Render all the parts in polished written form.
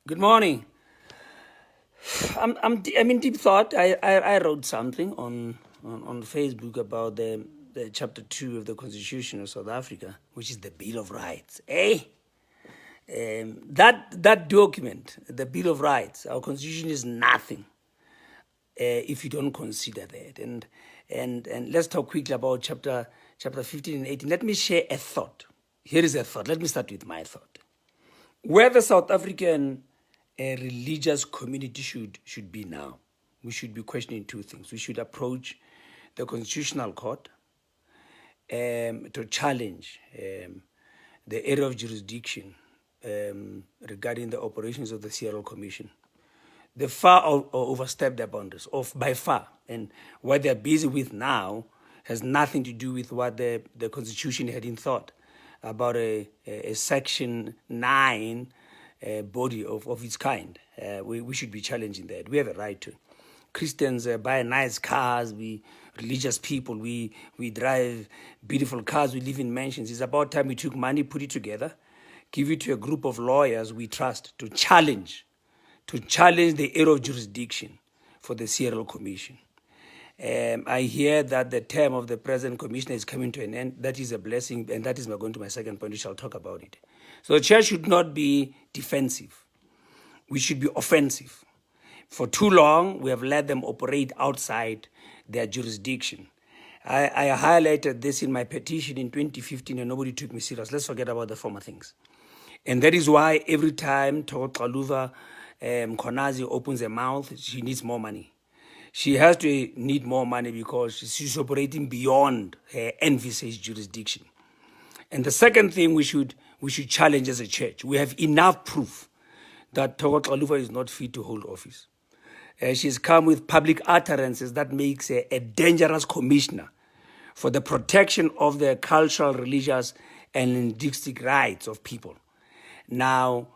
Good morning. I'm in deep thought. I wrote something on Facebook about the chapter 2 of the Constitution of South Africa, which is the Bill of Rights. That document, the Bill of Rights, our Constitution is nothing if you don't consider that. And let's talk quickly about chapter 15 and 18. Let me share a thought. Here is a thought. Let me start with my thought. Where the South African religious community should be now, we should be questioning two things. We should approach the Constitutional Court to challenge the area of jurisdiction regarding the operations of the CRL Commission. They far overstep their boundaries, by far. And what they're busy with now has nothing to do with what the Constitution had in thought about a Section 9 body of its kind. We should be challenging that. We have a right to. Christians buy nice cars. We religious people. We drive beautiful cars. We live in mansions. It's about time we took money, put it together, give it to a group of lawyers we trust to challenge the area of jurisdiction for the CRL Commission. I hear that the term of the present commissioner is coming to an end. That is a blessing, and that is going to my second point, which I'll talk about it. So the church should not be defensive. We should be offensive. For too long, we have let them operate outside their jurisdiction. I highlighted this in my petition in 2015, and nobody took me serious. Let's forget about the former things. And that is why every time Xaluva Mkhonazi opens her mouth, she needs more money. She has to need more money because she's operating beyond her envisaged jurisdiction. And the second thing we should challenge as a church, we have enough proof that Xaluva is not fit to hold office. She's come with public utterances that makes her a dangerous commissioner for the protection of the cultural, religious, and linguistic rights of people. Now,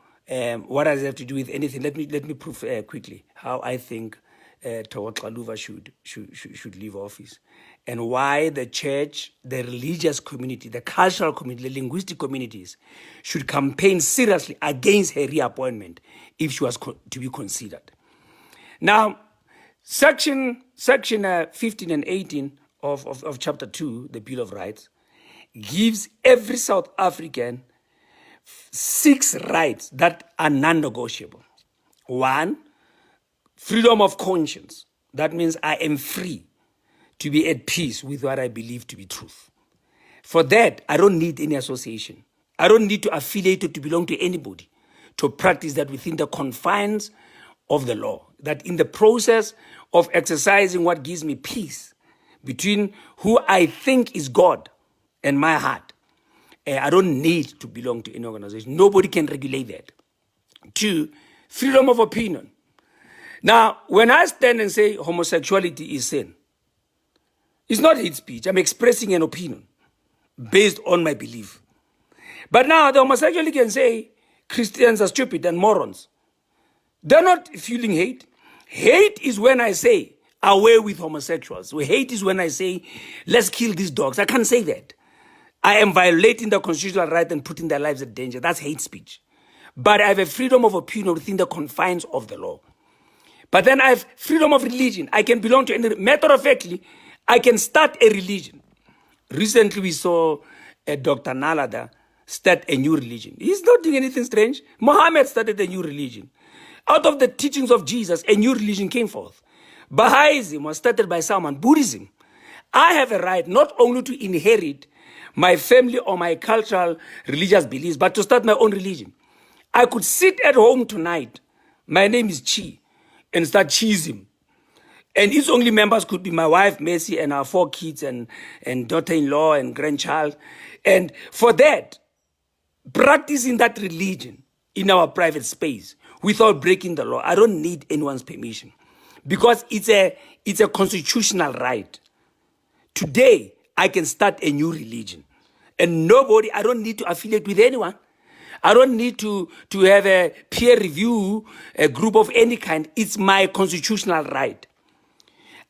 what does it have to do with anything? Let me prove quickly how I think Xaluva should leave office, and why the church, the religious community, the cultural community, the linguistic communities should campaign seriously against her reappointment if she was to be considered. Now, section 15 and 18 of chapter 2, the Bill of Rights, gives every South African 6 rights that are non-negotiable. 1, freedom of conscience. That means I am free to be at peace with what I believe to be truth. For that, I don't need any association. I don't need to affiliate or to belong to anybody to practice that within the confines of the law. That in the process of exercising what gives me peace between who I think is God and my heart, I don't need to belong to any organization. Nobody can regulate that. 2, freedom of opinion. Now, when I stand and say homosexuality is sin, it's not hate speech. I'm expressing an opinion based on my belief. But now the homosexual can say Christians are stupid and morons. They're not feeling hate. Hate is when I say away with homosexuals. Hate is when I say let's kill these dogs. I can't say that. I am violating the constitutional right and putting their lives at danger. That's hate speech. But I have a freedom of opinion within the confines of the law. But then I have freedom of religion. I can belong to any. Matter of factly, I can start a religion. Recently, we saw Dr. Nalada start a new religion. He's not doing anything strange. Muhammad started a new religion. Out of the teachings of Jesus, a new religion came forth. Baha'ism was started by someone. Buddhism. I have a right not only to inherit my family or my cultural religious beliefs, but to start my own religion. I could sit at home tonight. My name is Chi. And start cheesing. And its only members could be my wife, Mercy, and our 4 kids and daughter-in-law and grandchild. And for that, practicing that religion in our private space without breaking the law, I don't need anyone's permission because it's a constitutional right. Today, I can start a new religion. And I don't need to affiliate with anyone. I don't need to have a peer review, a group of any kind. It's my constitutional right.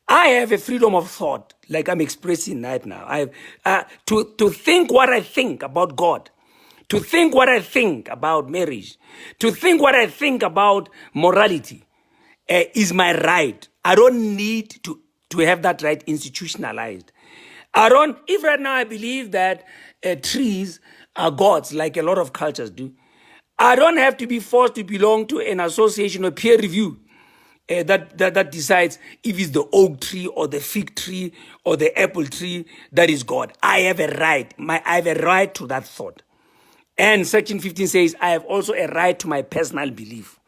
I have a freedom of thought, like I'm expressing right now. I have to think what I think about God, to think what I think about marriage, to think what I think about morality, is my right. I don't need to have that right institutionalized. If right now I believe that trees are gods, like a lot of cultures do, I don't have to be forced to belong to an association or peer review that decides if it's the oak tree or the fig tree or the apple tree that is God. I have a right. I have a right to that thought. And Section 15 says, I have also a right to my personal belief.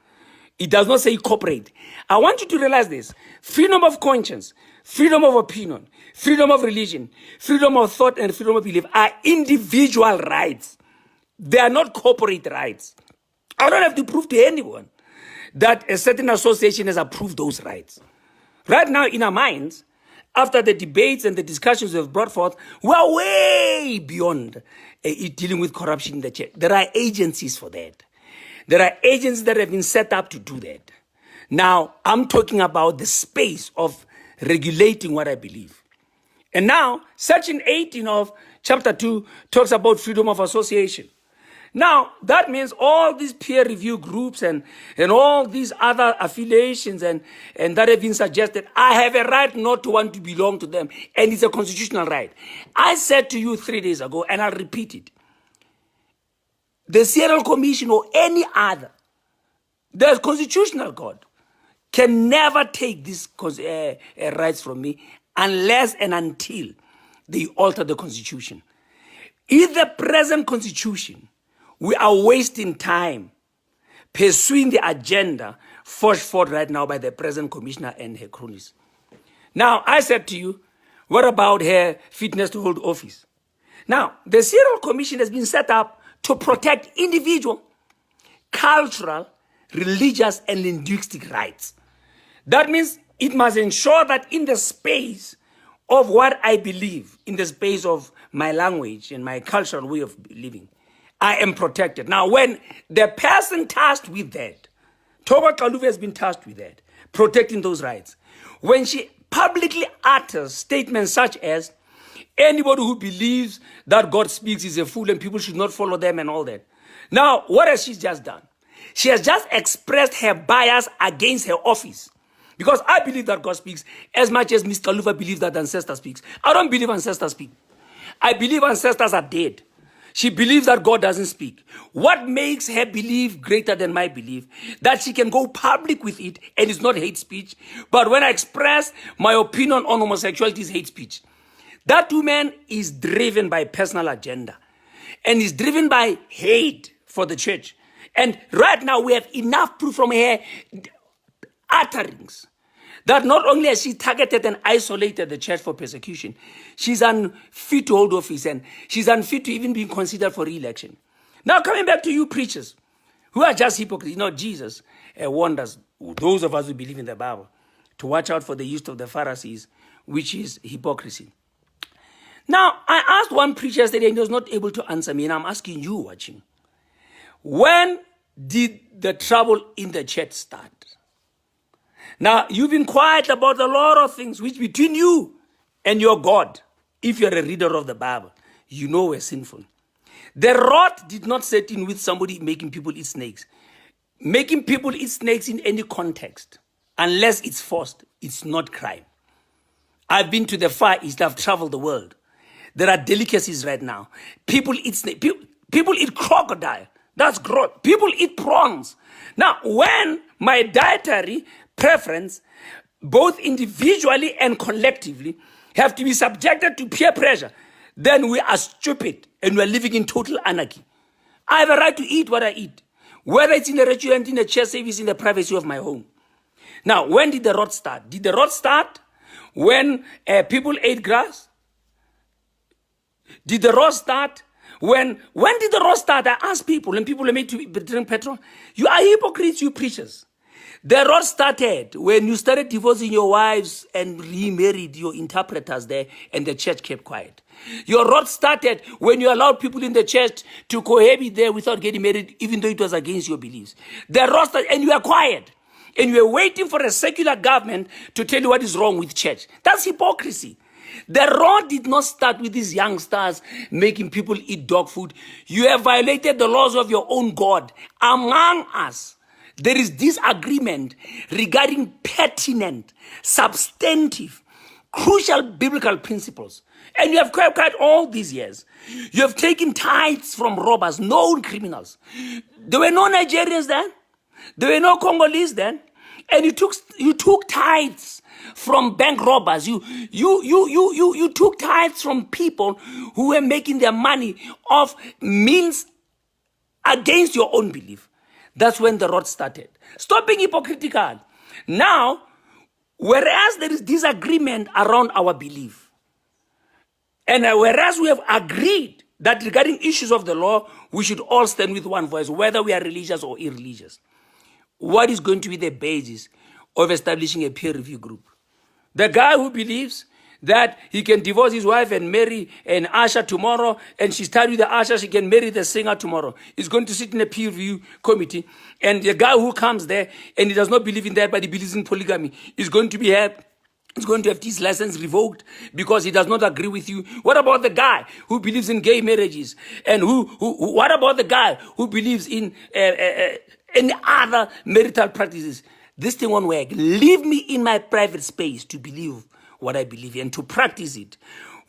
It does not say corporate. I want you to realize this. Freedom of conscience, freedom of opinion, freedom of religion, freedom of thought, and freedom of belief are individual rights. They are not corporate rights. I don't have to prove to anyone that a certain association has approved those rights. Right now, in our minds, after the debates and the discussions we have brought forth, we are way beyond dealing with corruption in the church. There are agencies for that. There are agencies that have been set up to do that. Now, I'm talking about the space of regulating what I believe. And now, Section 18 of chapter 2 talks about freedom of association. Now, that means all these peer review groups and all these other affiliations and that have been suggested, I have a right not to want to belong to them. And it's a constitutional right. I said to you 3 days ago, and I'll repeat it. The Serial Commission or any other, the constitutional court, can never take these rights from me unless and until they alter the Constitution. In the present Constitution, we are wasting time pursuing the agenda forged forth right now by the present commissioner and her cronies. Now, I said to you, what about her fitness to hold office? Now, the Serial Commission has been set up to protect individual, cultural, religious, and linguistic rights. That means it must ensure that in the space of what I believe, in the space of my language and my cultural way of living, I am protected. Now, when the person tasked with that, Toba Kaluve has been tasked with that, protecting those rights. When she publicly utters statements such as, anybody who believes that God speaks is a fool and people should not follow them and all that. Now, what has she just done? She has just expressed her bias against her office. Because I believe that God speaks as much as Ms. Kaluva believes that ancestor speaks. I don't believe ancestors speak. I believe ancestors are dead. She believes that God doesn't speak. What makes her belief greater than my belief? That she can go public with it and it's not hate speech. But when I express my opinion on homosexuality, it's hate speech. That woman is driven by personal agenda and is driven by hate for the church. And right now we have enough proof from her utterings that not only has she targeted and isolated the church for persecution, she's unfit to hold office and she's unfit to even be considered for re-election. Now coming back to you preachers who are just hypocrites. You know, Jesus warned us, those of us who believe in the Bible, to watch out for the use of the Pharisees, which is hypocrisy. Now, I asked one preacher yesterday and he was not able to answer me, and I'm asking you watching. When did the trouble in the church start? Now, you've been quiet about a lot of things which between you and your God, if you're a reader of the Bible, you know we're sinful. The rot did not set in with somebody making people eat snakes. Making people eat snakes in any context, unless it's forced, it's not crime. I've been to the Far East, I've traveled the world. There are delicacies right now. People eat snake. People eat crocodile. That's gross. People eat prawns. Now, when my dietary preference, both individually and collectively, have to be subjected to peer pressure, then we are stupid and we're living in total anarchy. I have a right to eat what I eat, whether it's in a restaurant, in a church service, in the privacy of my home. Now, when did the rot start? Did the rot start when people ate grass? Did the rot start when did the rot start? I ask people, and people are made to drink petrol. You are hypocrites, you preachers. The rot started when you started divorcing your wives and remarried your interpreters there, and the church kept quiet. Your rot started when you allowed people in the church to cohabit there without getting married, even though it was against your beliefs. The rot started, and you were quiet. And you were waiting for a secular government to tell you what is wrong with church. That's hypocrisy. The road did not start with these young stars making people eat dog food. You have violated the laws of your own God. Among us, there is disagreement regarding pertinent, substantive, crucial biblical principles. And you have kept all these years. You have taken tithes from robbers, known criminals. There were no Nigerians then. There were no Congolese then. And you took tithes from bank robbers. You took tithes from people who were making their money off means against your own belief. That's when the rot started. Stop being hypocritical. Now, whereas there is disagreement around our belief, and whereas we have agreed that regarding issues of the law, we should all stand with one voice, whether we are religious or irreligious, what is going to be the basis of establishing a peer review group? The guy who believes that he can divorce his wife and marry an usher tomorrow, and she's tied with the usher, she can marry the singer tomorrow, is going to sit in a peer review committee. And the guy who comes there and he does not believe in that, but he believes in polygamy, is going to be He's going to have his license revoked because he does not agree with you. What about the guy who believes in gay marriages? And what about the guy who believes in any other marital practices? This thing won't work. Leave me in my private space to believe what I believe in, to practice it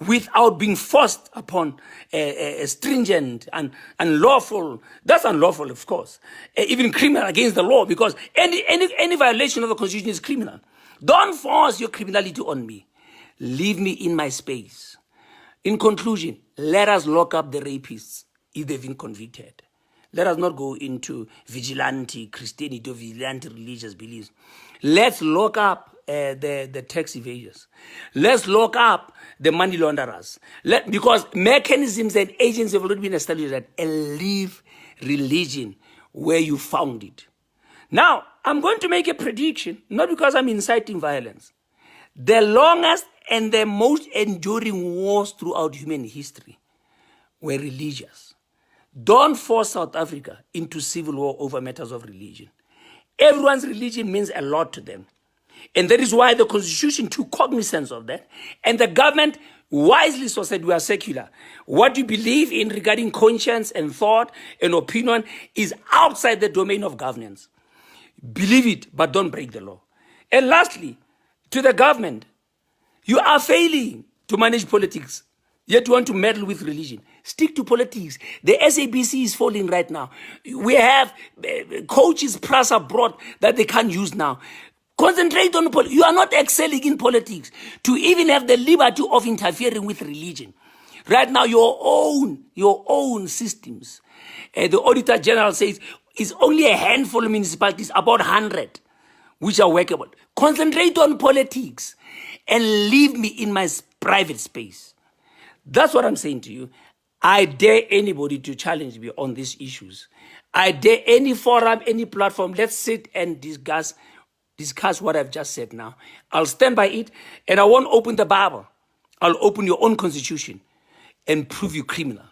without being forced upon stringent and unlawful. That's unlawful, of course. Even criminal against the law, because any violation of the Constitution is criminal. Don't force your criminality on me. Leave me in my space. In conclusion, let us lock up the rapists if they've been convicted. Let us not go into vigilante Christianity or vigilante religious beliefs. Let's lock up the tax evaders. Let's lock up the money launderers. Because mechanisms and agents have already been established, and leave religion where you found it. Now, I'm going to make a prediction, not because I'm inciting violence. The longest and the most enduring wars throughout human history were religious. Don't force South Africa into civil war over matters of religion. Everyone's religion means a lot to them. And that is why the Constitution took cognizance of that. And the government wisely so said, we are secular. What you believe in regarding conscience and thought and opinion is outside the domain of governance. Believe it, but don't break the law. And lastly, to the government, you are failing to manage politics, yet you want to meddle with religion. Stick to politics. The SABC is falling right now. We have coaches plus abroad that they can't use now. Concentrate on politics. You are not excelling in politics to even have the liberty of interfering with religion. Right now, your own systems. The Auditor General says it's only a handful of municipalities, about 100, which are workable. Concentrate on politics and leave me in my private space. That's what I'm saying to you. I dare anybody to challenge me on these issues. I dare any forum, any platform. Let's sit and discuss what I've just said now. I'll stand by it, and I won't open the Bible. I'll open your own constitution and prove you criminal.